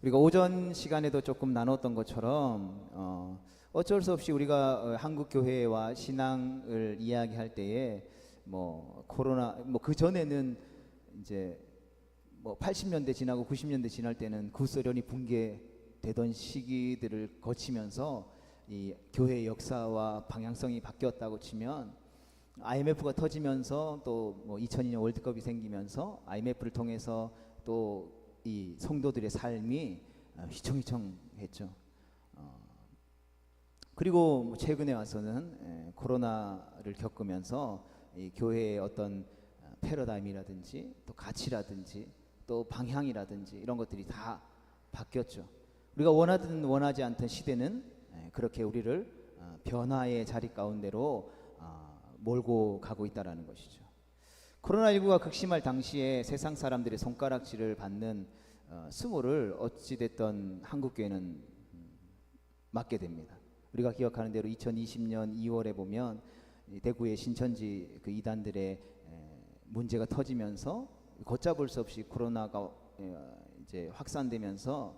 우리가 오전 시간에도 조금 나눴던 것처럼 어쩔 수 없이 우리가 한국 교회와 신앙을 이야기할 때에 뭐 코로나 뭐 그 전에는 이제 뭐 80년대 지나고 90년대 지날 때는 구소련이 붕괴되던 시기들을 거치면서 이 교회의 역사와 방향성이 바뀌었다고 치면 IMF가 터지면서 또 뭐 2002년 월드컵이 생기면서 IMF를 통해서 또 이 성도들의 삶이 휘청휘청했죠. 그리고 뭐 최근에 와서는 코로나를 겪으면서 이 교회의 어떤 패러다임이라든지 또 가치라든지 또 방향이라든지 이런 것들이 다 바뀌었죠. 우리가 원하든 원하지 않던 시대는 그렇게 우리를 변화의 자리 가운데로 몰고 가고 있다라는 것이죠. 코로나19가 극심할 당시에 세상 사람들의 손가락질을 받는 수모를 어찌됐던 한국교회는 맡게 됩니다. 우리가 기억하는 대로 2020년 2월에 보면 대구의 신천지 그 이단들의 문제가 터지면서 걷잡을 수 없이 코로나가 이제 확산되면서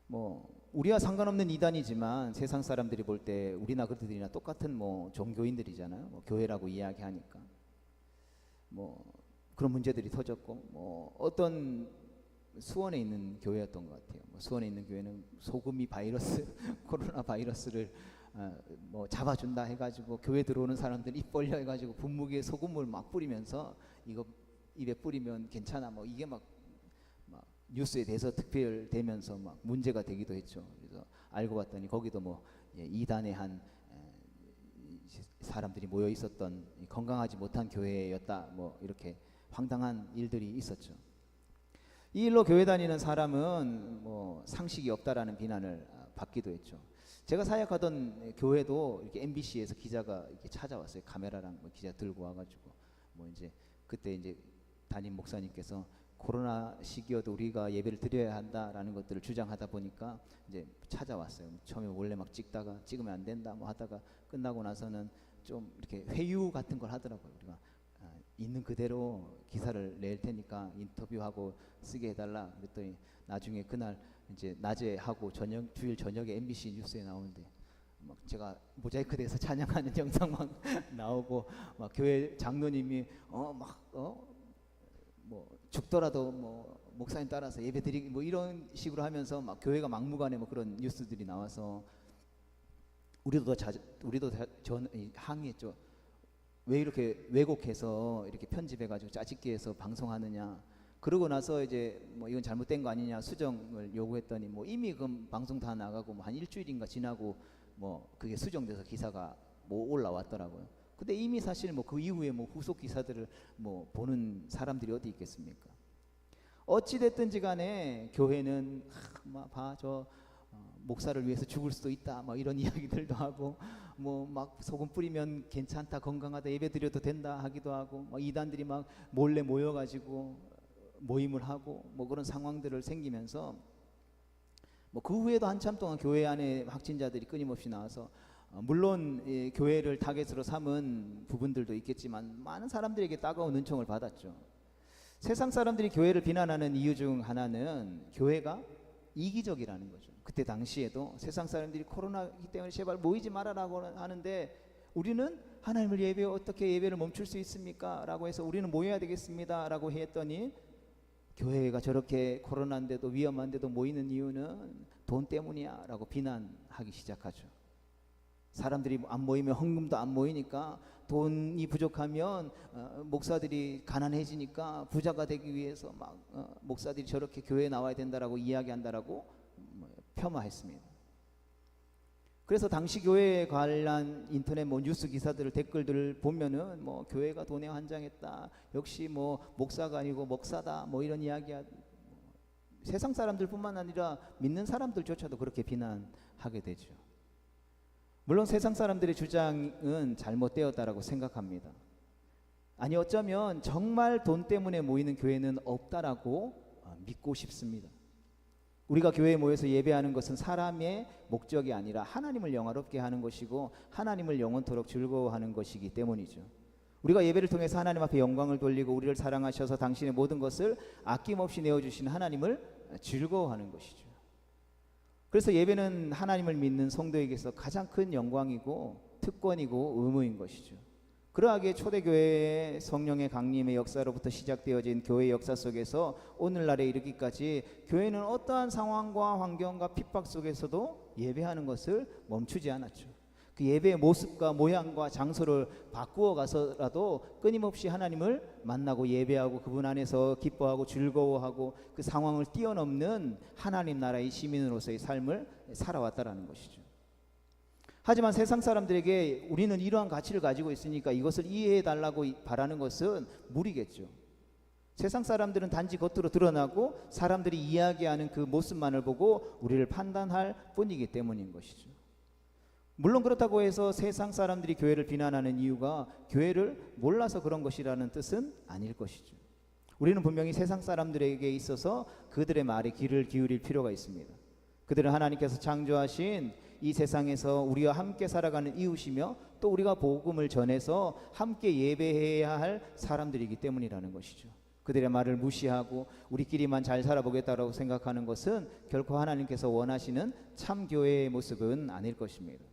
뭐 우리와 상관없는 이단이지만 세상 사람들이 볼 때 우리나 그들이나 똑같은 뭐 종교인들이잖아요. 뭐 교회라고 이야기하니까 뭐 그런 문제들이 터졌고 뭐 어떤 수원에 있는 교회였던 것 같아요. 뭐 수원에 있는 교회는 소금이 바이러스 코로나 바이러스를 뭐 잡아준다 해가지고 교회 들어오는 사람들 입 벌려 해가지고 분무기에 소금물 막 뿌리면서 이거 입에 뿌리면 괜찮아 뭐 이게 막 뉴스에 대해서 특별되면서 막 문제가 되기도 했죠. 그래서 알고 봤더니 거기도 뭐 이단의 한 사람들이 모여 있었던 건강하지 못한 교회였다 뭐 이렇게 황당한 일들이 있었죠. 이 일로 교회 다니는 사람은 뭐 상식이 없다라는 비난을 받기도 했죠. 제가 사역하던 교회도 이렇게 MBC에서 기자가 이렇게 찾아왔어요. 카메라랑 뭐 기자 들고 와가지고 뭐 이제 그때 이제 담임 목사님께서 코로나 시기여도 우리가 예배를 드려야 한다라는 것들을 주장하다 보니까 이제 찾아왔어요. 처음에 원래 막 찍다가 찍으면 안 된다 뭐 하다가 끝나고 나서는 좀 이렇게 회유 같은 걸 하더라고요. 우리가 있는 그대로 기사를 낼 테니까 인터뷰하고 쓰게 해달라. 그랬더니 나중에 그날 이제 낮에 하고 주일 저녁에 MBC 뉴스에 나오는데 막 제가 모자이크 돼서 찬양하는 영상 막 나오고 막 교회 장로님이 뭐 죽더라도 뭐 목사님 따라서 예배드리기 뭐 이런 식으로 하면서 막 교회가 막무가내 뭐 그런 뉴스들이 나와서 우리도 항의했죠. 왜 이렇게 왜곡해서 이렇게 편집해가지고 짜집기 해서 방송하느냐. 그러고 나서 이제 뭐 이건 잘못된 거 아니냐 수정을 요구했더니 뭐 이미 그 방송 다 나가고 뭐 한 일주일인가 지나고 뭐 그게 수정돼서 기사가 뭐 올라왔더라고요. 근데 이미 사실 뭐 그 이후에 뭐 후속 기사들을 뭐 보는 사람들이 어디 있겠습니까? 어찌 됐든지 간에 교회는 저 목사를 위해서 죽을 수도 있다 뭐 이런 이야기들도 하고 뭐 막 소금 뿌리면 괜찮다 건강하다 예배 드려도 된다 하기도 하고 뭐 이단들이 막 몰래 모여가지고 모임을 하고 뭐 그런 상황들을 생기면서 뭐 그 후에도 한참 동안 교회 안에 확진자들이 끊임없이 나와서 물론 교회를 타겟으로 삼은 부분들도 있겠지만 많은 사람들에게 따가운 은총을 받았죠. 세상 사람들이 교회를 비난하는 이유 중 하나는 교회가 이기적이라는 거죠. 그때 당시에도 세상 사람들이 코로나이기 때문에 제발 모이지 말아라고 하는데 우리는 하나님을 어떻게 예배를 멈출 수 있습니까? 라고 해서 우리는 모여야 되겠습니다 라고 했더니 교회가 저렇게 코로나인데도 위험한데도 모이는 이유는 돈 때문이야 라고 비난하기 시작하죠. 사람들이 안 모이면 헌금도 안 모이니까 돈이 부족하면 목사들이 가난해지니까 부자가 되기 위해서 막 목사들이 저렇게 교회에 나와야 된다라고 이야기한다라고 폄하했습니다. 그래서 당시 교회에 관한 인터넷 뭐 뉴스 기사들 댓글들을 보면은 뭐 교회가 돈에 환장했다. 역시 뭐 목사가 아니고 목사다. 뭐 이런 이야기야. 세상 사람들뿐만 아니라 믿는 사람들조차도 그렇게 비난하게 되죠. 물론 세상 사람들의 주장은 잘못되었다라고 생각합니다. 아니 어쩌면 정말 돈 때문에 모이는 교회는 없다라고 믿고 싶습니다. 우리가 교회에 모여서 예배하는 것은 사람의 목적이 아니라 하나님을 영화롭게 하는 것이고 하나님을 영원토록 즐거워하는 것이기 때문이죠. 우리가 예배를 통해서 하나님 앞에 영광을 돌리고 우리를 사랑하셔서 당신의 모든 것을 아낌없이 내어주신 하나님을 즐거워하는 것이죠. 그래서 예배는 하나님을 믿는 성도에게서 가장 큰 영광이고 특권이고 의무인 것이죠. 그러하기에 초대교회의 성령의 강림의 역사로부터 시작되어진 교회 역사 속에서 오늘날에 이르기까지 교회는 어떠한 상황과 환경과 핍박 속에서도 예배하는 것을 멈추지 않았죠. 그 예배의 모습과 모양과 장소를 바꾸어 가서라도 끊임없이 하나님을 만나고 예배하고 그분 안에서 기뻐하고 즐거워하고 그 상황을 뛰어넘는 하나님 나라의 시민으로서의 삶을 살아왔다라는 것이죠. 하지만 세상 사람들에게 우리는 이러한 가치를 가지고 있으니까 이것을 이해해 달라고 바라는 것은 무리겠죠. 세상 사람들은 단지 겉으로 드러나고 사람들이 이야기하는 그 모습만을 보고 우리를 판단할 뿐이기 때문인 것이죠. 물론 그렇다고 해서 세상 사람들이 교회를 비난하는 이유가 교회를 몰라서 그런 것이라는 뜻은 아닐 것이죠. 우리는 분명히 세상 사람들에게 있어서 그들의 말에 귀를 기울일 필요가 있습니다. 그들은 하나님께서 창조하신 이 세상에서 우리와 함께 살아가는 이웃이며 또 우리가 복음을 전해서 함께 예배해야 할 사람들이기 때문이라는 것이죠. 그들의 말을 무시하고 우리끼리만 잘 살아보겠다고 생각하는 것은 결코 하나님께서 원하시는 참 교회의 모습은 아닐 것입니다.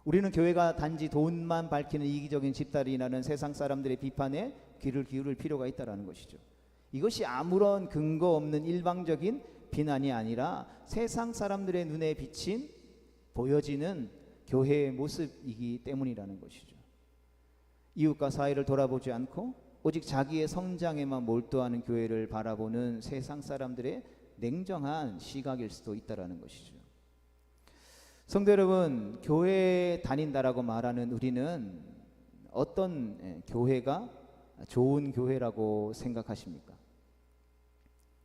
우리는 교회가 단지 돈만 밝히는 이기적인 집단이라는 세상 사람들의 비판에 귀를 기울일 필요가 있다는 것이죠. 이것이 아무런 근거 없는 일방적인 비난이 아니라 세상 사람들의 눈에 비친 보여지는 교회의 모습이기 때문이라는 것이죠. 이웃과 사회를 돌아보지 않고 오직 자기의 성장에만 몰두하는 교회를 바라보는 세상 사람들의 냉정한 시각일 수도 있다는 것이죠. 성도 여러분, 교회에 다닌다라고 말하는 우리는 어떤 교회가 좋은 교회라고 생각하십니까?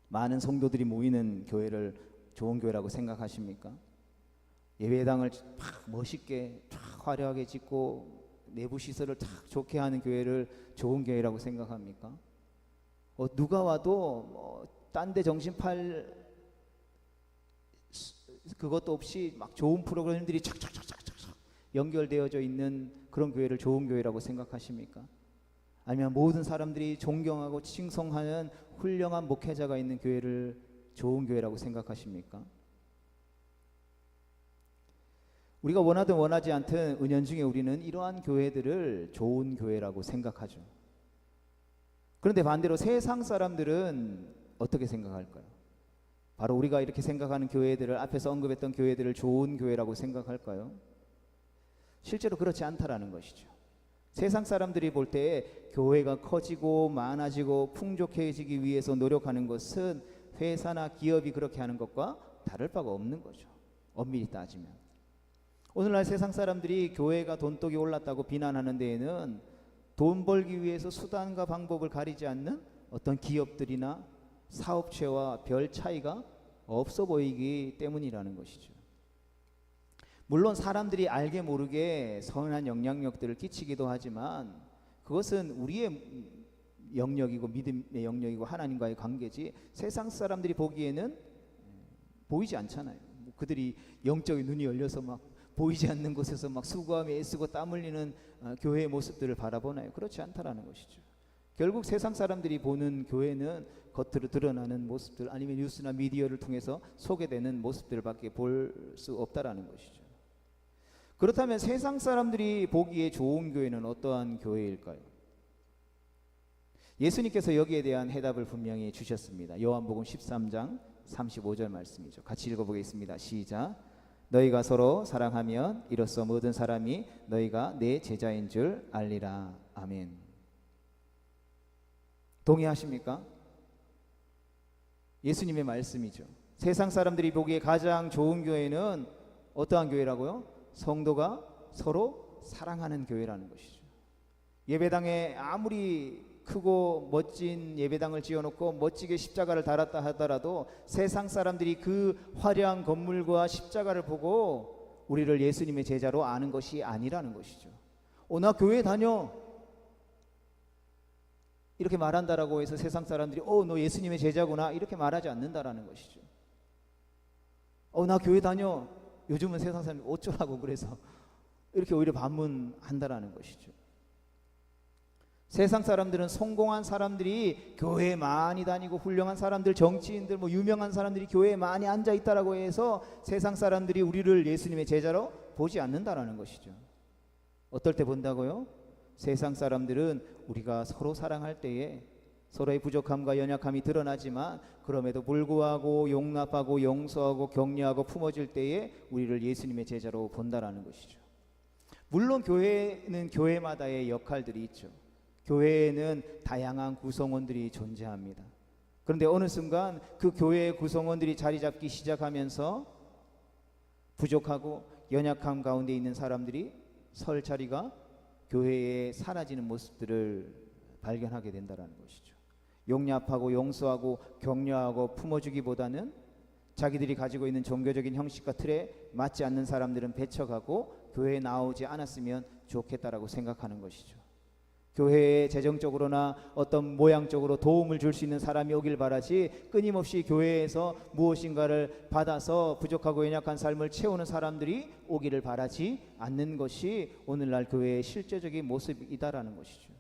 많은 성도들이 모이는 교회를 좋은 교회라고 생각하십니까? 예배당을 막 멋있게 쫙 화려하게 짓고 내부 시설을 탁 좋게 하는 교회를 좋은 교회라고 생각합니까? 누가 와도 딴 데 정신 팔 그것도 없이 막 좋은 프로그램들이 착착착착착 연결되어져 있는 그런 교회를 좋은 교회라고 생각하십니까? 아니면 모든 사람들이 존경하고 칭송하는 훌륭한 목회자가 있는 교회를 좋은 교회라고 생각하십니까? 우리가 원하든 원하지 않든 은연중에 우리는 이러한 교회들을 좋은 교회라고 생각하죠. 그런데 반대로 세상 사람들은 어떻게 생각할까요? 바로 우리가 이렇게 생각하는 교회들을, 앞에서 언급했던 교회들을 좋은 교회라고 생각할까요? 실제로 그렇지 않다라는 것이죠. 세상 사람들이 볼 때 교회가 커지고 많아지고 풍족해지기 위해서 노력하는 것은 회사나 기업이 그렇게 하는 것과 다를 바가 없는 거죠. 엄밀히 따지면. 오늘날 세상 사람들이 교회가 돈독이 올랐다고 비난하는 데에는 돈 벌기 위해서 수단과 방법을 가리지 않는 어떤 기업들이나 사업체와 별 차이가 없어 보이기 때문이라는 것이죠. 물론 사람들이 알게 모르게 선한 영향력들을 끼치기도 하지만 그것은 우리의 영역이고 믿음의 영역이고 하나님과의 관계지 세상 사람들이 보기에는 보이지 않잖아요. 그들이 영적인 눈이 열려서 막 보이지 않는 곳에서 막 수고하며 애쓰고 땀 흘리는 교회의 모습들을 바라보나요? 그렇지 않다라는 것이죠. 결국 세상 사람들이 보는 교회는 겉으로 드러나는 모습들 아니면 뉴스나 미디어를 통해서 소개되는 모습들밖에 볼 수 없다라는 것이죠. 그렇다면 세상 사람들이 보기에 좋은 교회는 어떠한 교회일까요? 예수님께서 여기에 대한 해답을 분명히 주셨습니다. 요한복음 13장 35절 말씀이죠. 같이 읽어보겠습니다. 시작. 너희가 서로 사랑하면 이로써 모든 사람이 너희가 내 제자인 줄 알리라. 아멘. 동의하십니까? 예수님의 말씀이죠. 세상 사람들이 보기에 가장 좋은 교회는 어떠한 교회라고요? 성도가 서로 사랑하는 교회라는 것이죠. 예배당에 아무리 크고 멋진 예배당을 지어놓고 멋지게 십자가를 달았다 하더라도 세상 사람들이 그 화려한 건물과 십자가를 보고 우리를 예수님의 제자로 아는 것이 아니라는 것이죠. 나 교회 다녀 이렇게 말한다라고 해서 세상 사람들이 너 예수님의 제자구나 이렇게 말하지 않는다라는 것이죠. 나 교회 다녀. 요즘은 세상 사람들이 어쩌라고 그래서 이렇게 오히려 반문한다라는 것이죠. 세상 사람들은 성공한 사람들이 교회에 많이 다니고 훌륭한 사람들, 정치인들, 뭐 유명한 사람들이 교회에 많이 앉아 있다라고 해서 세상 사람들이 우리를 예수님의 제자로 보지 않는다라는 것이죠. 어떨 때 본다고요? 세상 사람들은 우리가 서로 사랑할 때에 서로의 부족함과 연약함이 드러나지만 그럼에도 불구하고 용납하고 용서하고 격려하고 품어줄 때에 우리를 예수님의 제자로 본다라는 것이죠. 물론 교회는 교회마다의 역할들이 있죠. 교회에는 다양한 구성원들이 존재합니다. 그런데 어느 순간 그 교회의 구성원들이 자리 잡기 시작하면서 부족하고 연약함 가운데 있는 사람들이 설 자리가 교회에 사라지는 모습들을 발견하게 된다는 것이죠. 용납하고 용서하고 격려하고 품어주기보다는 자기들이 가지고 있는 종교적인 형식과 틀에 맞지 않는 사람들은 배척하고 교회에 나오지 않았으면 좋겠다라고 생각하는 것이죠. 교회에 재정적으로나 어떤 모양적으로 도움을 줄 수 있는 사람이 오길 바라지, 끊임없이 교회에서 무엇인가를 받아서 부족하고 연약한 삶을 채우는 사람들이 오기를 바라지 않는 것이 오늘날 교회의 실제적인 모습이다라는 것이죠.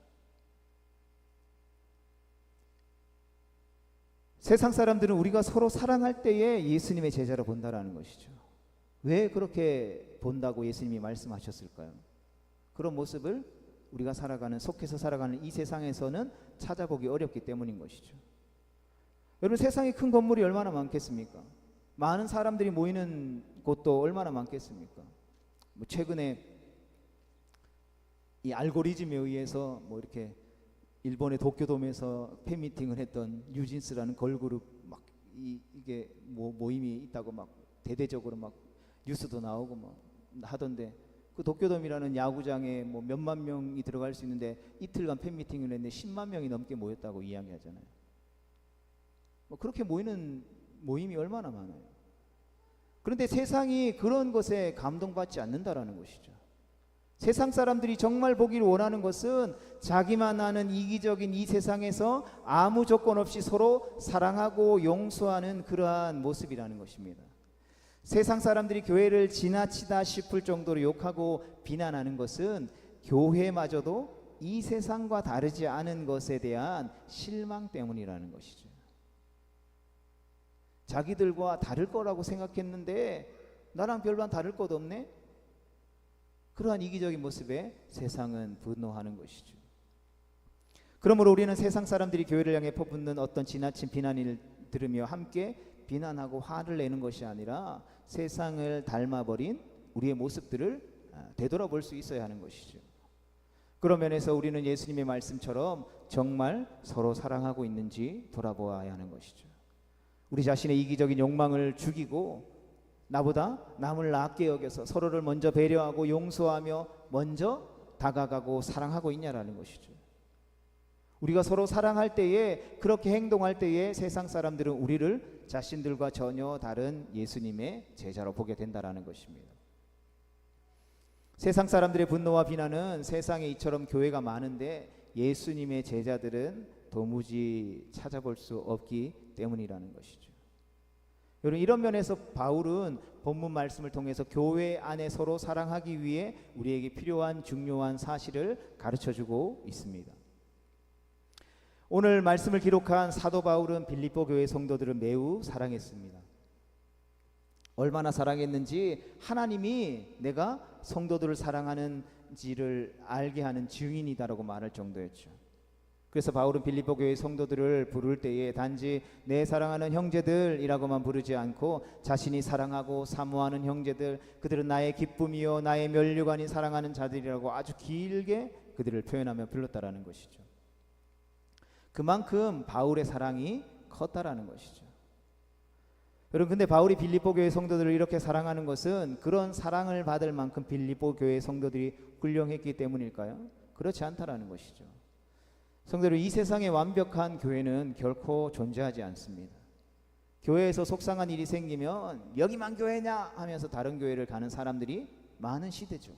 세상 사람들은 우리가 서로 사랑할 때에 예수님의 제자로 본다라는 것이죠. 왜 그렇게 본다고 예수님이 말씀하셨을까요? 그런 모습을 우리가 속해서 살아가는 이 세상에서는 찾아보기 어렵기 때문인 것이죠. 여러분, 세상에 큰 건물이 얼마나 많겠습니까? 많은 사람들이 모이는 곳도 얼마나 많겠습니까? 뭐 최근에 이 알고리즘에 의해서 뭐 이렇게 일본의 도쿄돔에서 팬미팅을 했던 뉴진스라는 걸그룹 막 이게 모임이 있다고 막 대대적으로 막 뉴스도 나오고 막 하던데, 그 도쿄돔이라는 야구장에 뭐 몇만 명이 들어갈 수 있는데 이틀간 팬미팅을 했는데 10만 명이 넘게 모였다고 이야기하잖아요. 뭐 그렇게 모이는 모임이 얼마나 많아요. 그런데 세상이 그런 것에 감동받지 않는다라는 것이죠. 세상 사람들이 정말 보기를 원하는 것은 자기만 아는 이기적인 이 세상에서 아무 조건 없이 서로 사랑하고 용서하는 그러한 모습이라는 것입니다. 세상 사람들이 교회를 지나치다 싶을 정도로 욕하고 비난하는 것은 교회마저도 이 세상과 다르지 않은 것에 대한 실망 때문이라는 것이죠. 자기들과 다를 거라고 생각했는데 나랑 별반 다를 것 없네? 그러한 이기적인 모습에 세상은 분노하는 것이죠. 그러므로 우리는 세상 사람들이 교회를 향해 퍼붓는 어떤 지나친 비난을 들으며 함께 비난하고 화를 내는 것이 아니라 세상을 닮아버린 우리의 모습들을 되돌아볼 수 있어야 하는 것이죠. 그런 면에서 우리는 예수님의 말씀처럼 정말 서로 사랑하고 있는지 돌아보아야 하는 것이죠. 우리 자신의 이기적인 욕망을 죽이고 나보다 남을 낮게 여겨서 서로를 먼저 배려하고 용서하며 먼저 다가가고 사랑하고 있냐라는 것이죠. 우리가 서로 사랑할 때에, 그렇게 행동할 때에 세상 사람들은 우리를 자신들과 전혀 다른 예수님의 제자로 보게 된다라는 것입니다. 세상 사람들의 분노와 비난은 세상에 이처럼 교회가 많은데 예수님의 제자들은 도무지 찾아볼 수 없기 때문이라는 것이죠. 여러분, 이런 면에서 바울은 본문 말씀을 통해서 교회 안에 서로 사랑하기 위해 우리에게 필요한 중요한 사실을 가르쳐주고 있습니다. 오늘 말씀을 기록한 사도 바울은 빌립보 교회 성도들을 매우 사랑했습니다. 얼마나 사랑했는지 하나님이 내가 성도들을 사랑하는지를 알게 하는 증인이다라고 말할 정도였죠. 그래서 바울은 빌립보 교회 성도들을 부를 때에 단지 내 사랑하는 형제들이라고만 부르지 않고 자신이 사랑하고 사모하는 형제들, 그들은 나의 기쁨이요 나의 면류관이 사랑하는 자들이라고 아주 길게 그들을 표현하며 불렀다라는 것이죠. 그만큼 바울의 사랑이 컸다라는 것이죠. 여러분, 근데 바울이 빌립보 교회 성도들을 이렇게 사랑하는 것은 그런 사랑을 받을 만큼 빌립보 교회 성도들이 훌륭했기 때문일까요? 그렇지 않다라는 것이죠. 성도들, 이 세상에 완벽한 교회는 결코 존재하지 않습니다. 교회에서 속상한 일이 생기면 여기만 교회냐 하면서 다른 교회를 가는 사람들이 많은 시대죠.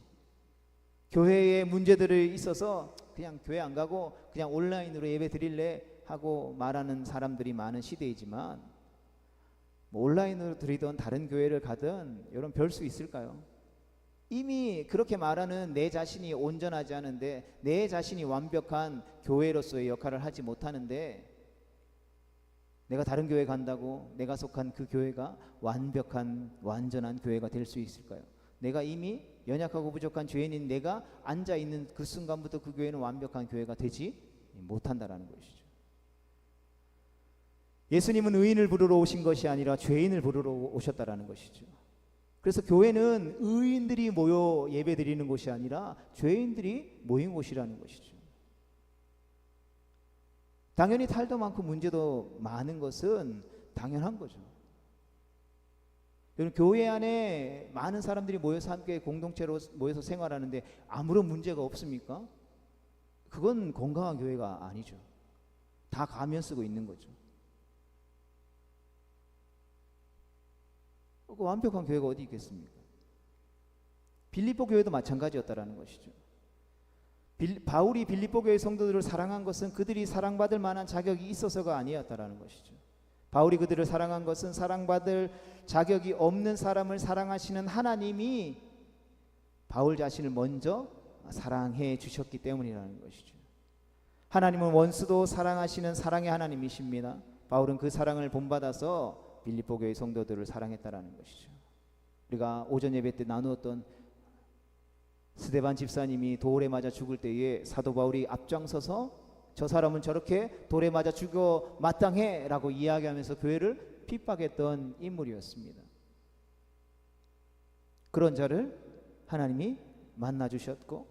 교회에 문제들이 있어서 그냥 교회 안 가고 그냥 온라인으로 예배 드릴래 하고 말하는 사람들이 많은 시대이지만, 뭐 온라인으로 드리던 다른 교회를 가든 여러분 별 수 있을까요? 이미 그렇게 말하는 내 자신이 온전하지 않은데, 내 자신이 완벽한 교회로서의 역할을 하지 못하는데, 내가 다른 교회 간다고 내가 속한 그 교회가 완벽한 완전한 교회가 될 수 있을까요? 내가 이미 연약하고 부족한 죄인인 내가 앉아있는 그 순간부터 그 교회는 완벽한 교회가 되지 못한다라는 것이죠. 예수님은 의인을 부르러 오신 것이 아니라 죄인을 부르러 오셨다라는 것이죠. 그래서 교회는 의인들이 모여 예배 드리는 곳이 아니라 죄인들이 모인 곳이라는 것이죠. 당연히 탈도 많고 문제도 많은 것은 당연한 거죠. 여러분, 교회 안에 많은 사람들이 모여서 함께 공동체로 모여서 생활하는데 아무런 문제가 없습니까? 그건 건강한 교회가 아니죠. 다 가면 쓰고 있는 거죠. 그 완벽한 교회가 어디 있겠습니까? 빌립보 교회도 마찬가지였다라는 것이죠. 바울이 빌립보 교회 성도들을 사랑한 것은 그들이 사랑받을 만한 자격이 있어서가 아니었다라는 것이죠. 바울이 그들을 사랑한 것은 사랑받을 자격이 없는 사람을 사랑하시는 하나님이 바울 자신을 먼저 사랑해 주셨기 때문이라는 것이죠. 하나님은 원수도 사랑하시는 사랑의 하나님이십니다. 바울은 그 사랑을 본받아서 빌립보 교회 성도들을 사랑했다라는 것이죠. 우리가 오전 예배 때 나누었던 스데반 집사님이 돌에 맞아 죽을 때에 사도 바울이 앞장서서 저 사람은 저렇게 돌에 맞아 죽어 마땅해 라고 이야기하면서 교회를 핍박했던 인물이었습니다. 그런 자를 하나님이 만나 주셨고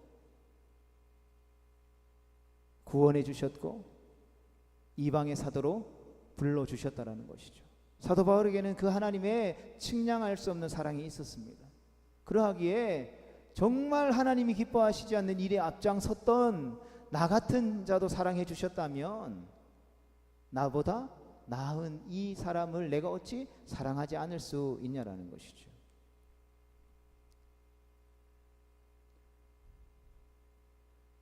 구원해 주셨고 이방의 사도로 불러주셨다라는 것이죠. 사도 바울에게는 그 하나님의 측량할 수 없는 사랑이 있었습니다. 그러하기에 정말 하나님이 기뻐하시지 않는 일에 앞장섰던 나 같은 자도 사랑해 주셨다면 나보다 나은 이 사람을 내가 어찌 사랑하지 않을 수 있냐라는 것이죠.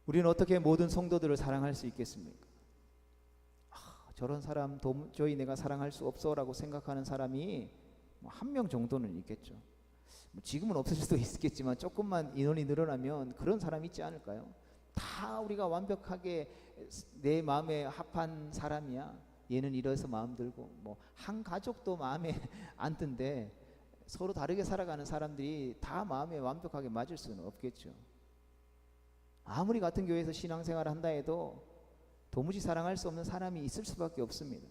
우리는 어떻게 모든 성도들을 사랑할 수 있겠습니까? 저런 사람 도저히 내가 사랑할 수 없어라고 생각하는 사람이 한 명 정도는 있겠죠. 지금은 없을 수도 있겠지만 조금만 인원이 늘어나면 그런 사람이 있지 않을까요? 다 우리가 완벽하게 내 마음에 합한 사람이야. 얘는 이래서 마음 들고 뭐 한 가족도 마음에 안 든데 서로 다르게 살아가는 사람들이 다 마음에 완벽하게 맞을 수는 없겠죠. 아무리 같은 교회에서 신앙생활을 한다 해도 도무지 사랑할 수 없는 사람이 있을 수밖에 없습니다.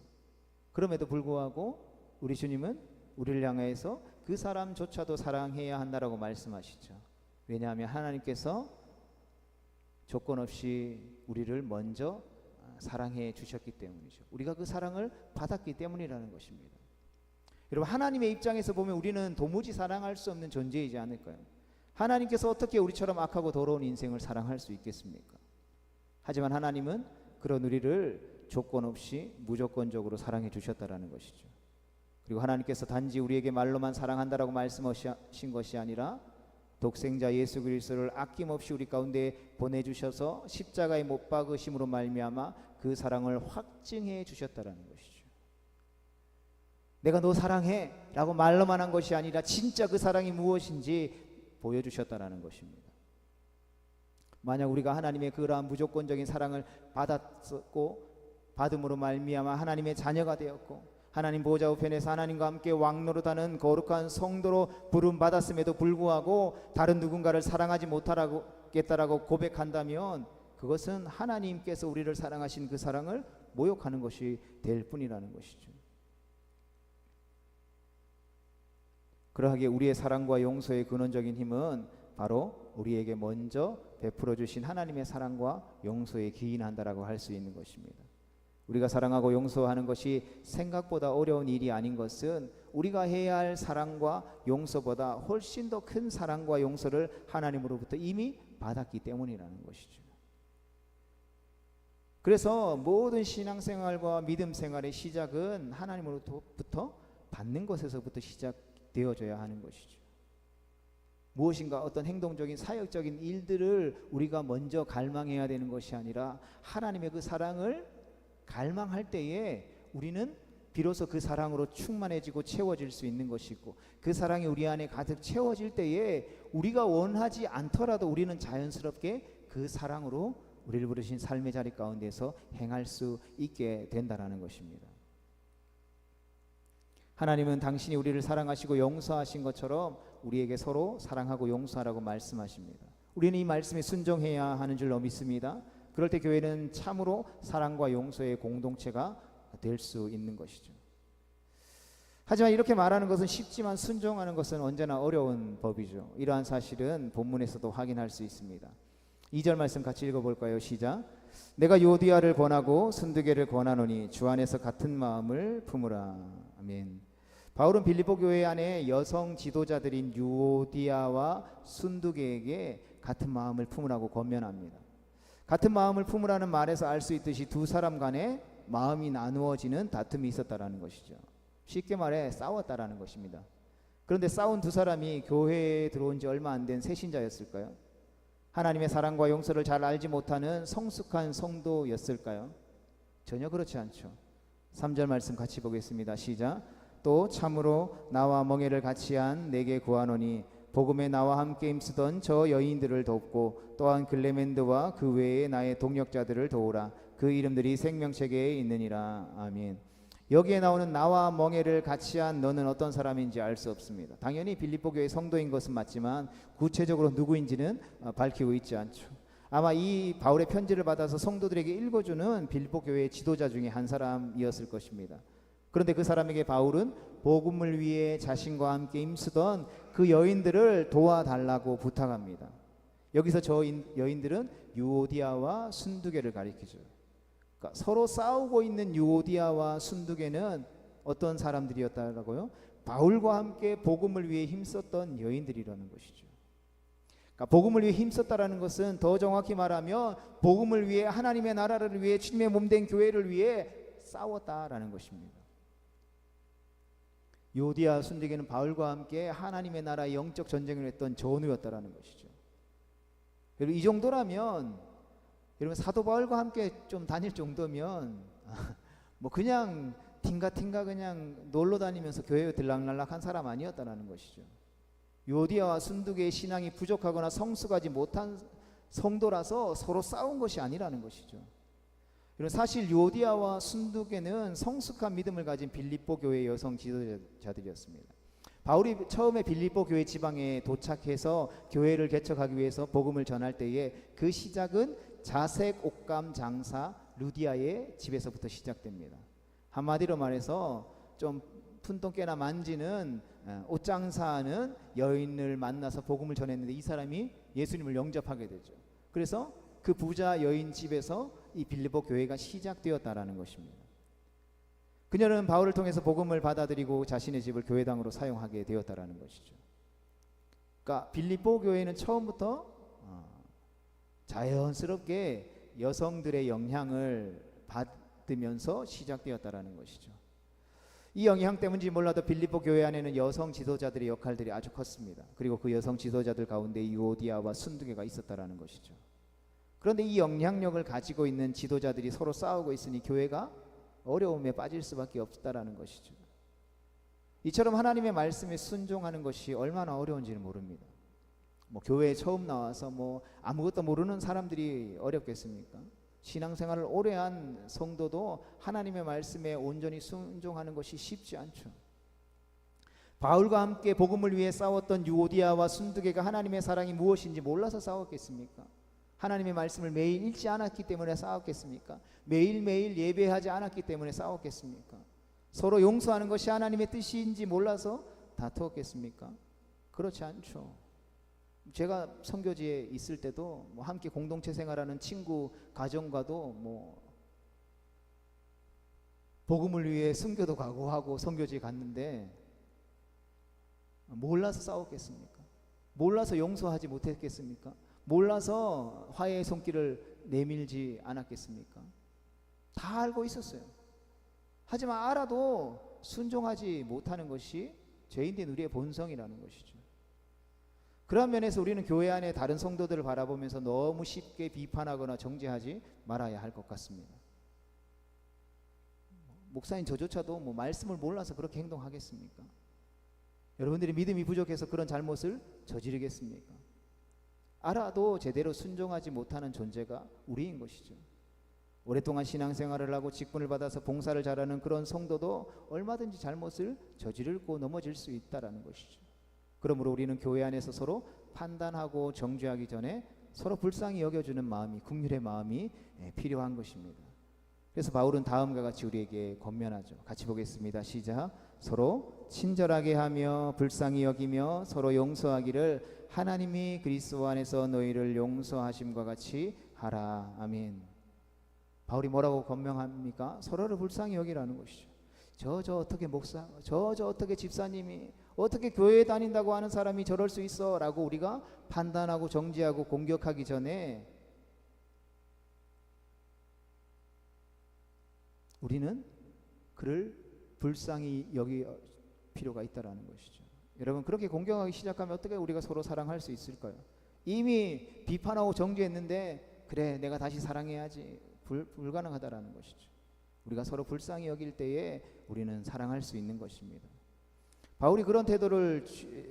그럼에도 불구하고 우리 주님은 우리를 향해서 그 사람조차도 사랑해야 한다라고 말씀하시죠. 왜냐하면 하나님께서 조건 없이 우리를 먼저 사랑해 주셨기 때문이죠. 우리가 그 사랑을 받았기 때문이라는 것입니다. 여러분, 하나님의 입장에서 보면 우리는 도무지 사랑할 수 없는 존재이지 않을까요? 하나님께서 어떻게 우리처럼 악하고 더러운 인생을 사랑할 수 있겠습니까? 하지만 하나님은 그런 우리를 조건 없이 무조건적으로 사랑해 주셨다라는 것이죠. 그리고 하나님께서 단지 우리에게 말로만 사랑한다라고 말씀하신 것이 아니라 독생자 예수 그리스도를 아낌없이 우리 가운데 보내주셔서 십자가에 못 박으심으로 말미암아 그 사랑을 확증해 주셨다라는 것이죠. 내가 너 사랑해 라고 말로만 한 것이 아니라 진짜 그 사랑이 무엇인지 보여주셨다라는 것입니다. 만약 우리가 하나님의 그러한 무조건적인 사랑을 받았고 받음으로 말미암아 하나님의 자녀가 되었고 하나님 보좌 우편에서 하나님과 함께 왕노릇하는 거룩한 성도로 부름받았음에도 불구하고 다른 누군가를 사랑하지 못하겠다라고 고백한다면 그것은 하나님께서 우리를 사랑하신 그 사랑을 모욕하는 것이 될 뿐이라는 것이죠. 그러하기에 우리의 사랑과 용서의 근원적인 힘은 바로 우리에게 먼저 베풀어 주신 하나님의 사랑과 용서에 기인한다라고 할 수 있는 것입니다. 우리가 사랑하고 용서하는 것이 생각보다 어려운 일이 아닌 것은 우리가 해야 할 사랑과 용서보다 훨씬 더 큰 사랑과 용서를 하나님으로부터 이미 받았기 때문이라는 것이죠. 그래서 모든 신앙생활과 믿음생활의 시작은 하나님으로부터 받는 것에서부터 시작되어져야 하는 것이죠. 무엇인가 어떤 행동적인 사역적인 일들을 우리가 먼저 갈망해야 되는 것이 아니라 하나님의 그 사랑을 갈망할 때에 우리는 비로소 그 사랑으로 충만해지고 채워질 수 있는 것이고, 그 사랑이 우리 안에 가득 채워질 때에 우리가 원하지 않더라도 우리는 자연스럽게 그 사랑으로 우리를 부르신 삶의 자리 가운데서 행할 수 있게 된다라는 것입니다. 하나님은 당신이 우리를 사랑하시고 용서하신 것처럼 우리에게 서로 사랑하고 용서하라고 말씀하십니다. 우리는 이 말씀에 순종해야 하는 줄로 믿습니다. 그럴 때 교회는 참으로 사랑과 용서의 공동체가 될 수 있는 것이죠. 하지만 이렇게 말하는 것은 쉽지만 순종하는 것은 언제나 어려운 법이죠. 이러한 사실은 본문에서도 확인할 수 있습니다. 2절 말씀 같이 읽어볼까요? 시작. 내가 요디아를 권하고 순두개를 권하노니 주 안에서 같은 마음을 품으라. 아멘. 바울은 빌립보 교회 안에 여성 지도자들인 요디아와 순두개에게 같은 마음을 품으라고 권면합니다. 같은 마음을 품으라는 말에서 알 수 있듯이 두 사람 간에 마음이 나누어지는 다툼이 있었다라는 것이죠. 쉽게 말해 싸웠다라는 것입니다. 그런데 싸운 두 사람이 교회에 들어온 지 얼마 안 된 새신자였을까요? 하나님의 사랑과 용서를 잘 알지 못하는 성숙한 성도였을까요? 전혀 그렇지 않죠. 3절 말씀 같이 보겠습니다. 시작. 또 참으로 나와 멍에를 같이 한 내게 구하노니 복음에 나와 함께 힘쓰던 저 여인들을 돕고 또한 글레멘드와 그 외에 나의 동역자들을 도우라. 그 이름들이 생명책에 있느니라. 아멘. 여기에 나오는 나와 멍에를 같이 한 너는 어떤 사람인지 알 수 없습니다. 당연히 빌립보 교회 성도인 것은 맞지만 구체적으로 누구인지는 밝히고 있지 않죠. 아마 이 바울의 편지를 받아서 성도들에게 읽어주는 빌립보 교회의 지도자 중에 한 사람이었을 것입니다. 그런데 그 사람에게 바울은 복음을 위해 자신과 함께 힘쓰던 그 여인들을 도와달라고 부탁합니다. 여기서 저 여인들은 유오디아와 순두개를 가리키죠. 그러니까 서로 싸우고 있는 유오디아와 순두개는 어떤 사람들이었다라고요? 바울과 함께 복음을 위해 힘썼던 여인들이라는 것이죠. 그러니까 복음을 위해 힘썼다라는 것은 더 정확히 말하면 복음을 위해, 하나님의 나라를 위해, 주님의 몸된 교회를 위해 싸웠다라는 것입니다. 요디아 순두개는 바울과 함께 하나님의 나라의 영적 전쟁을 했던 전우였다라는 것이죠. 여러분, 이 정도라면, 여러분 사도 바울과 함께 좀 다닐 정도면 뭐 그냥 팅가팅가 그냥 놀러 다니면서 교회에 들락날락한 사람 아니었다라는 것이죠. 요디아와 순두개의 신앙이 부족하거나 성숙하지 못한 성도라서 서로 싸운 것이 아니라는 것이죠. 사실 요디아와 순두개는 성숙한 믿음을 가진 빌립보 교회 여성 지도자들이었습니다. 바울이 처음에 빌립보 교회 지방에 도착해서 교회를 개척하기 위해서 복음을 전할 때에 그 시작은 자색 옷감 장사 루디아의 집에서부터 시작됩니다. 한마디로 말해서 좀 푼돈깨나 만지는 옷 장사하는 여인을 만나서 복음을 전했는데 이 사람이 예수님을 영접하게 되죠. 그래서 그 부자 여인 집에서 이 빌립보 교회가 시작되었다라는 것입니다. 그녀는 바울을 통해서 복음을 받아들이고 자신의 집을 교회당으로 사용하게 되었다라는 것이죠. 그러니까 빌립보 교회는 처음부터 자연스럽게 여성들의 영향을 받으면서 시작되었다라는 것이죠. 이 영향 때문인지 몰라도 빌립보 교회 안에는 여성 지도자들의 역할들이 아주 컸습니다. 그리고 그 여성 지도자들 가운데 유오디아와 순두개가 있었다라는 것이죠. 그런데 이 영향력을 가지고 있는 지도자들이 서로 싸우고 있으니 교회가 어려움에 빠질 수밖에 없다라는 것이죠. 이처럼 하나님의 말씀에 순종하는 것이 얼마나 어려운지는 모릅니다. 뭐 교회에 처음 나와서 뭐 아무것도 모르는 사람들이 어렵겠습니까? 신앙생활을 오래 한 성도도 하나님의 말씀에 온전히 순종하는 것이 쉽지 않죠. 바울과 함께 복음을 위해 싸웠던 유오디아와 순두개가 하나님의 사랑이 무엇인지 몰라서 싸웠겠습니까? 하나님의 말씀을 매일 읽지 않았기 때문에 싸웠겠습니까? 매일매일 예배하지 않았기 때문에 싸웠겠습니까? 서로 용서하는 것이 하나님의 뜻인지 몰라서 다투었겠습니까? 그렇지 않죠. 제가 선교지에 있을 때도 뭐 함께 공동체 생활하는 친구 가정과도 뭐 복음을 위해 순교도 각오하고 선교지에 갔는데 몰라서 싸웠겠습니까? 몰라서 용서하지 못했겠습니까? 몰라서 화해의 손길을 내밀지 않았겠습니까? 다 알고 있었어요. 하지만 알아도 순종하지 못하는 것이 죄인된 우리의 본성이라는 것이죠. 그런 면에서 우리는 교회 안에 다른 성도들을 바라보면서 너무 쉽게 비판하거나 정죄하지 말아야 할 것 같습니다. 목사인 저조차도 뭐 말씀을 몰라서 그렇게 행동하겠습니까? 여러분들이 믿음이 부족해서 그런 잘못을 저지르겠습니까? 알아도 제대로 순종하지 못하는 존재가 우리인 것이죠. 오랫동안 신앙생활을 하고 직분을 받아서 봉사를 잘하는 그런 성도도 얼마든지 잘못을 저지르고 넘어질 수 있다라는 것이죠. 그러므로 우리는 교회 안에서 서로 판단하고 정죄하기 전에 서로 불쌍히 여겨주는 마음이, 긍휼의 마음이 필요한 것입니다. 그래서 바울은 다음과 같이 우리에게 권면하죠. 같이 보겠습니다. 시작. 서로 친절하게 하며 불쌍히 여기며 서로 용서하기를 하나님이 그리스도 안에서 너희를 용서하심과 같이 하라. 아멘. 바울이 뭐라고 권명합니까? 서로를 불쌍히 여기라는 것이죠. 저 어떻게 목사, 저 어떻게 집사님이, 어떻게 교회에 다닌다고 하는 사람이 저럴 수 있어 라고 우리가 판단하고 정죄하고 공격하기 전에 우리는 그를 불쌍히 여길 필요가 있다라는 것이죠. 여러분, 그렇게 공격하기 시작하면 어떻게 우리가 서로 사랑할 수 있을까요? 이미 비판하고 정죄했는데 그래 내가 다시 사랑해야지, 불가능하다라는 것이죠. 우리가 서로 불쌍히 여길 때에 우리는 사랑할 수 있는 것입니다. 바울이 그런 태도를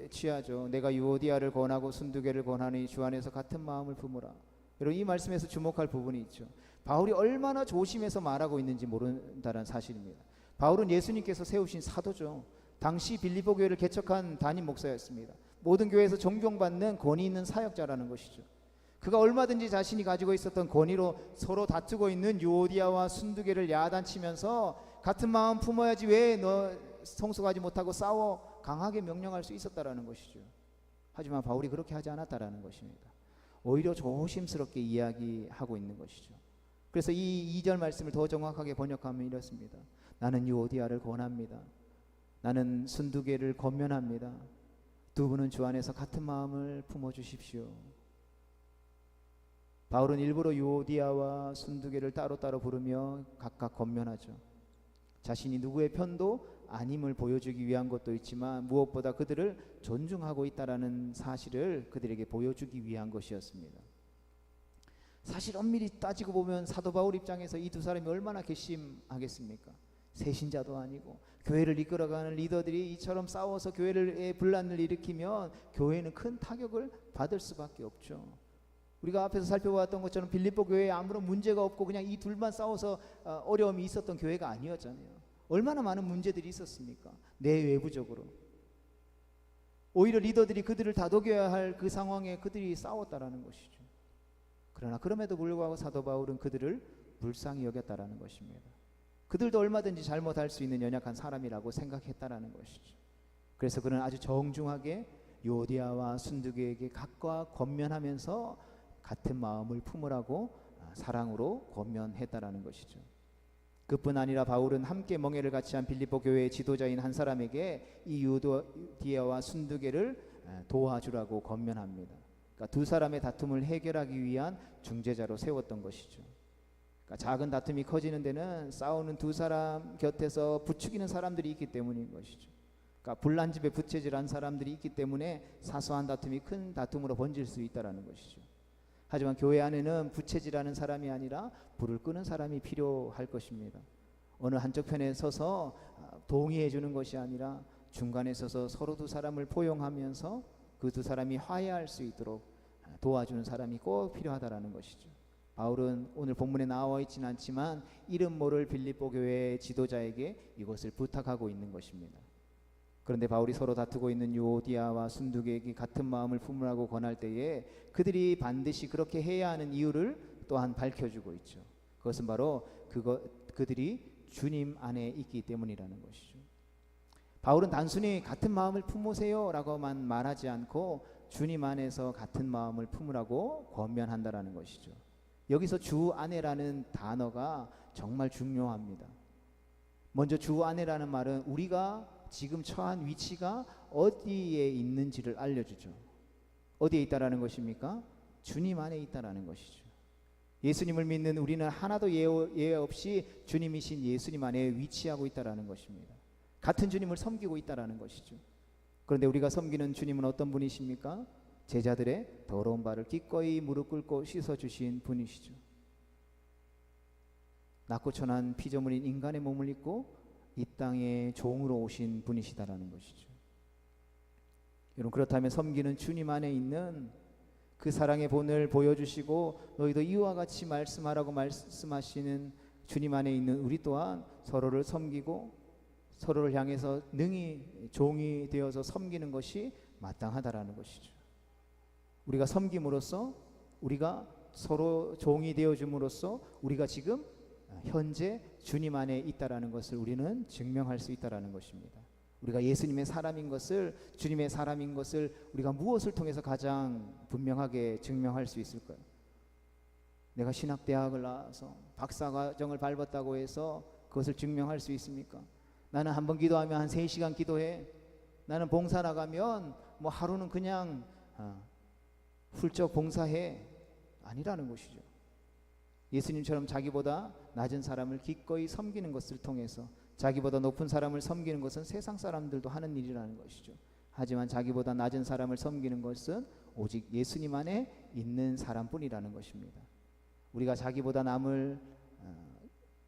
취하죠. 내가 유오디아를 권하고 순두개를 권하니 주 안에서 같은 마음을 품으라. 여러분, 이 말씀에서 주목할 부분이 있죠. 바울이 얼마나 조심해서 말하고 있는지 모른다는 사실입니다. 바울은 예수님께서 세우신 사도죠. 당시 빌립보 교회를 개척한 담임 목사였습니다. 모든 교회에서 존경받는 권위 있는 사역자라는 것이죠. 그가 얼마든지 자신이 가지고 있었던 권위로 서로 다투고 있는 유오디아와 순두개를 야단치면서 같은 마음 품어야지 왜 너 성숙하지 못하고 싸워, 강하게 명령할 수 있었다라는 것이죠. 하지만 바울이 그렇게 하지 않았다라는 것입니다. 오히려 조심스럽게 이야기하고 있는 것이죠. 그래서 이 2절 말씀을 더 정확하게 번역하면 이렇습니다. 나는 유오디아를 권합니다. 나는 순두개를 권면합니다. 두 분은 주 안에서 같은 마음을 품어주십시오. 바울은 일부러 유오디아와 순두개를 따로따로 부르며 각각 권면하죠. 자신이 누구의 편도 아님을 보여주기 위한 것도 있지만 무엇보다 그들을 존중하고 있다라는 사실을 그들에게 보여주기 위한 것이었습니다. 사실 엄밀히 따지고 보면 사도 바울 입장에서 이 두 사람이 얼마나 괘씸하겠습니까? 새신자도 아니고 교회를 이끌어가는 리더들이 이처럼 싸워서 교회의 분란을 일으키면 교회는 큰 타격을 받을 수밖에 없죠. 우리가 앞에서 살펴보았던 것처럼 빌립보 교회에 아무런 문제가 없고 그냥 이 둘만 싸워서 어려움이 있었던 교회가 아니었잖아요. 얼마나 많은 문제들이 있었습니까? 내외부적으로. 오히려 리더들이 그들을 다독여야 할 그 상황에 그들이 싸웠다라는 것이죠. 그러나 그럼에도 불구하고 사도 바울은 그들을 불쌍히 여겼다라는 것입니다. 그들도 얼마든지 잘못할 수 있는 연약한 사람이라고 생각했다라는 것이죠. 그래서 그는 아주 정중하게 유오디아와 순두개에게 각각 권면하면서 같은 마음을 품으라고 사랑으로 권면했다라는 것이죠. 그뿐 아니라 바울은 함께 멍에를 같이 한 빌립보 교회의 지도자인 한 사람에게 이 유오디아와 순두개를 도와주라고 권면합니다. 그러니까 두 사람의 다툼을 해결하기 위한 중재자로 세웠던 것이죠. 그러니까 작은 다툼이 커지는 데는 싸우는 두 사람 곁에서 부추기는 사람들이 있기 때문인 것이죠. 그러니까 불난집에 부채질한 사람들이 있기 때문에 사소한 다툼이 큰 다툼으로 번질 수 있다는 것이죠. 하지만 교회 안에는 부채질하는 사람이 아니라 불을 끄는 사람이 필요할 것입니다. 어느 한쪽 편에 서서 동의해 주는 것이 아니라 중간에 서서 서로 두 사람을 포용하면서 그 두 사람이 화해할 수 있도록 도와주는 사람이 꼭 필요하다라는 것이죠. 바울은 오늘 본문에 나와 있지는 않지만 이름 모를 빌립보 교회의 지도자에게 이것을 부탁하고 있는 것입니다. 그런데 바울이 서로 다투고 있는 유오디아와 순두개에게 같은 마음을 품으라고 권할 때에 그들이 반드시 그렇게 해야 하는 이유를 또한 밝혀주고 있죠. 그것은 바로 그들이 주님 안에 있기 때문이라는 것이죠. 바울은 단순히 같은 마음을 품으세요 라고만 말하지 않고 주님 안에서 같은 마음을 품으라고 권면한다라는 것이죠. 여기서 주 안에라는 단어가 정말 중요합니다. 먼저 주 안에라는 말은 우리가 지금 처한 위치가 어디에 있는지를 알려주죠. 어디에 있다라는 것입니까? 주님 안에 있다라는 것이죠. 예수님을 믿는 우리는 하나도 예외 없이 주님이신 예수님 안에 위치하고 있다라는 것입니다. 같은 주님을 섬기고 있다라는 것이죠. 그런데 우리가 섬기는 주님은 어떤 분이십니까? 제자들의 더러운 발을 기꺼이 무릎 꿇고 씻어주신 분이시죠. 낮고 천한 피조물인 인간의 몸을 입고 이 땅에 종으로 오신 분이시다라는 것이죠. 여러분, 그렇다면 섬기는 주님 안에 있는 그 사랑의 본을 보여주시고 너희도 이와 같이 말씀하라고 말씀하시는 주님 안에 있는 우리 또한 서로를 섬기고 서로를 향해서 능히 종이 되어서 섬기는 것이 마땅하다라는 것이죠. 우리가 섬김으로써, 우리가 서로 종이 되어줌으로써 우리가 지금 현재 주님 안에 있다라는 것을 우리는 증명할 수 있다라는 것입니다. 우리가 예수님의 사람인 것을, 주님의 사람인 것을 우리가 무엇을 통해서 가장 분명하게 증명할 수 있을까요? 내가 신학대학을 나와서 박사과정을 밟았다고 해서 그것을 증명할 수 있습니까? 나는 한 번 기도하면 한 3시간 기도해. 나는 봉사 나가면 뭐 하루는 그냥 훌쩍 봉사해. 아니라는 것이죠. 예수님처럼 자기보다 낮은 사람을 기꺼이 섬기는 것을 통해서, 자기보다 높은 사람을 섬기는 것은 세상 사람들도 하는 일이라는 것이죠. 하지만 자기보다 낮은 사람을 섬기는 것은 오직 예수님 안에 있는 사람뿐이라는 것입니다. 우리가 자기보다 남을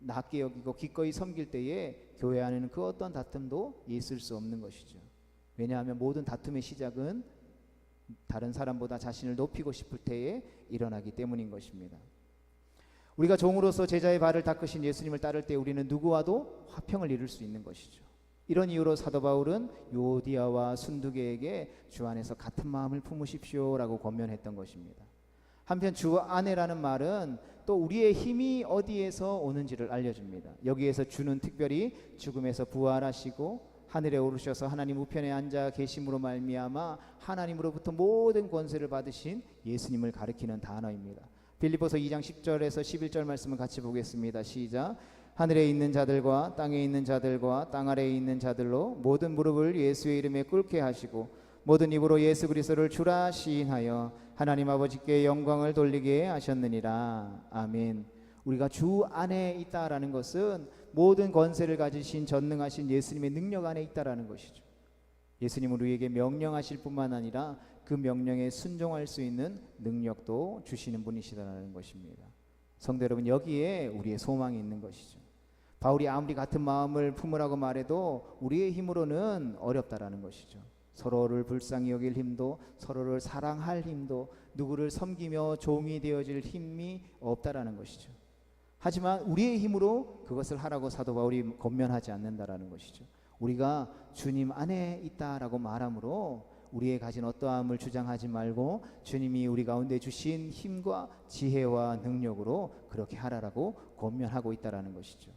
낮게 여기고 기꺼이 섬길 때에 교회 안에는 그 어떤 다툼도 있을 수 없는 것이죠. 왜냐하면 모든 다툼의 시작은 다른 사람보다 자신을 높이고 싶을 때에 일어나기 때문인 것입니다. 우리가 종으로서 제자의 발을 닦으신 예수님을 따를 때 우리는 누구와도 화평을 이룰 수 있는 것이죠. 이런 이유로 사도 바울은 유오디아와 순두계에게 주 안에서 같은 마음을 품으십시오라고 권면했던 것입니다. 한편 주 안에라는 말은 또 우리의 힘이 어디에서 오는지를 알려줍니다. 여기에서 주는 특별히 죽음에서 부활하시고 하늘에 오르셔서 하나님 우편에 앉아 계심으로 말미암아 하나님으로부터 모든 권세를 받으신 예수님을 가리키는 단어입니다. 빌립보서 2장 10절에서 11절 말씀을 같이 보겠습니다. 시작. 하늘에 있는 자들과 땅에 있는 자들과 땅 아래에 있는 자들로 모든 무릎을 예수의 이름에 꿇게 하시고 모든 입으로 예수 그리스도를 주라 시인하여 하나님 아버지께 영광을 돌리게 하셨느니라. 아멘. 우리가 주 안에 있다라는 것은 모든 권세를 가지신 전능하신 예수님의 능력 안에 있다라는 것이죠. 예수님은 우리에게 명령하실 뿐만 아니라 그 명령에 순종할 수 있는 능력도 주시는 분이시다라는 것입니다. 성도 여러분, 여기에 우리의 소망이 있는 것이죠. 바울이 아무리 같은 마음을 품으라고 말해도 우리의 힘으로는 어렵다라는 것이죠. 서로를 불쌍히 여길 힘도, 서로를 사랑할 힘도, 누구를 섬기며 종이 되어질 힘이 없다라는 것이죠. 하지만 우리의 힘으로 그것을 하라고 사도 바울이 권면하지 않는다라는 것이죠. 우리가 주님 안에 있다라고 말함으로 우리의 가진 어떠함을 주장하지 말고 주님이 우리 가운데 주신 힘과 지혜와 능력으로 그렇게 하라라고 권면하고 있다라는 것이죠.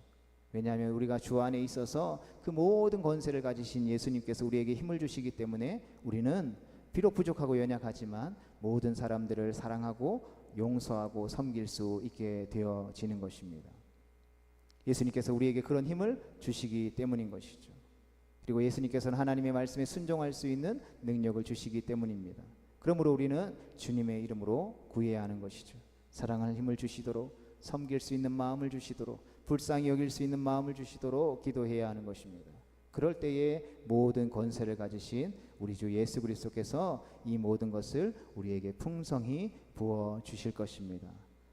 왜냐하면 우리가 주 안에 있어서 그 모든 권세를 가지신 예수님께서 우리에게 힘을 주시기 때문에 우리는 비록 부족하고 연약하지만 모든 사람들을 사랑하고 용서하고 섬길 수 있게 되어지는 것입니다. 예수님께서 우리에게 그런 힘을 주시기 때문인 것이죠. 그리고 예수님께서는 하나님의 말씀에 순종할 수 있는 능력을 주시기 때문입니다. 그러므로 우리는 주님의 이름으로 구해야 하는 것이죠. 사랑할 힘을 주시도록, 섬길 수 있는 마음을 주시도록, 불쌍히 여길 수 있는 마음을 주시도록 기도해야 하는 것입니다. 그럴 때에 모든 권세를 가지신 우리 주 예수 그리스도께서 이 모든 것을 우리에게 풍성히 부어 주실 것입니다.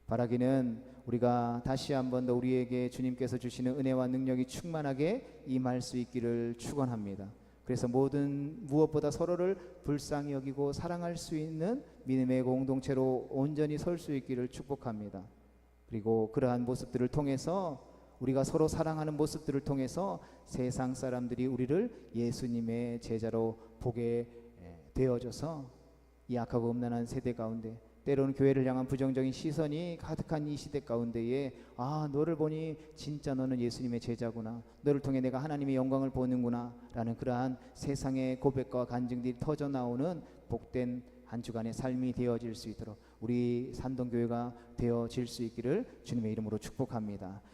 바라기는 우리가 다시 한 번 더 우리에게 주님께서 주시는 은혜와 능력이 충만하게 임할 수 있기를 축원합니다. 그래서 무엇보다 서로를 불쌍히 여기고 사랑할 수 있는 믿음의 공동체로 온전히 설 수 있기를 축복합니다. 그리고 그러한 모습들을 통해서, 우리가 서로 사랑하는 모습들을 통해서 세상 사람들이 우리를 예수님의 제자로 보게 되어져서 이 악하고 음란한 세대 가운데, 때로는 교회를 향한 부정적인 시선이 가득한 이 시대 가운데에 너를 보니 진짜 너는 예수님의 제자구나, 너를 통해 내가 하나님의 영광을 보는구나 라는 그러한 세상의 고백과 간증들이 터져 나오는 복된 한 주간의 삶이 되어질 수 있도록 우리 산동교회가 되어질 수 있기를 주님의 이름으로 축복합니다.